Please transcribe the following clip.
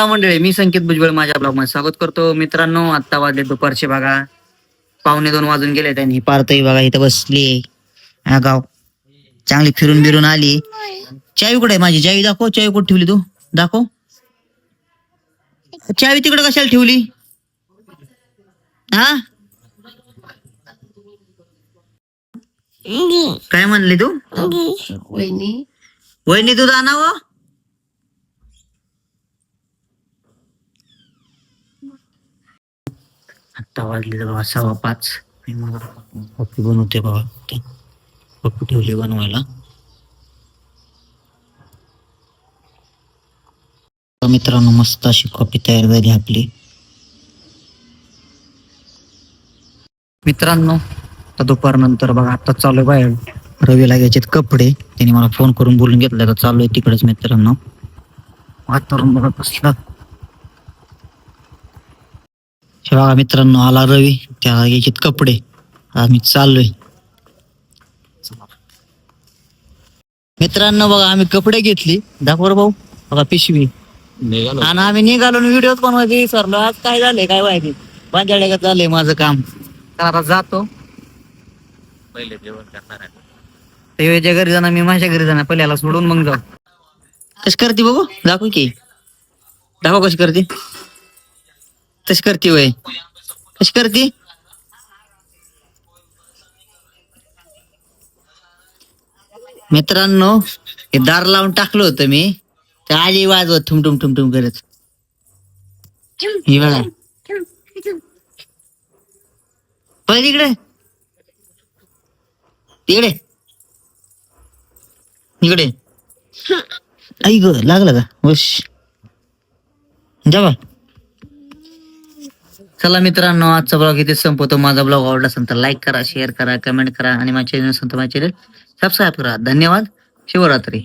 मंडळी, मी संकेत भुजबळ माझ्या ब्लॉग मध्ये स्वागत करतो. मित्रांनो, आता वाजले दुपारचे बघा 1:15 वाजून गेले. त्यांनी पारतही बघा इथं बसली. हा गाव चांगली फिरून बिरून आली. चावी कुठे माझी? चावी दाखव. चावी कुठे ठेवली तू? दाखव. चावी तिकडे कशाला ठेवली? हा, काय म्हणली तू? वहिनी दूध आणावं. आता वाजले बाबा 5:15. मी मला कॉफी बनवते बाबा. कॉफी ठेवली बनवायला. मित्रांनो, मस्त अशी कॉफी तयार झाली आपली. मित्रांनो, आता दुपारनंतर बघा आता चालू आहे बाहेर रवीला घ्यायचे कपडे. त्याने मला फोन करून बोलून घेतलं. तर चालू आहे तिकडेच. मित्रांनो, वातावरण बघा कसलं. बघा मित्रांनो, आला रवी. त्याला घ्यायचे कपडे. आम्ही चाललोय. मित्रांनो बघा, आम्ही कपडे घेतली. दाखवर भाऊ बघा पिशवी. आणि आम्ही निघालो. व्हिडिओ बनवायचे विसरलो. आज काय झालंय काय माहिती. पांजाळ्यात झालंय माझं काम. तर आता जातो. पहिले जेवण करणार आहे. तेव्हाच्या घरी जाणार, मी माझ्या घरी जाणार. पहिल्याला सोडून मग जाऊ. कशी करते बघू? दाखव की. दाखव कशी करते. तशी करते वय. कशी करते? मित्रांनो, हे दार लावून टाकलं होतं मी. ते आली वाजवत ठुमठुम ठुमठुम करत. ही बघा पहिले इकडे तिकडे इकडे. आई ग, लागलं का? वश जा. चला मित्रांनो, आजचा ब्लॉग इथे संपवतो. माझा ब्लॉग आवडला असेल तर लाईक करा, शेअर करा, कमेंट करा आणि माझ्या चॅनल सबस्क्राईब करा. धन्यवाद. शिवरात्री.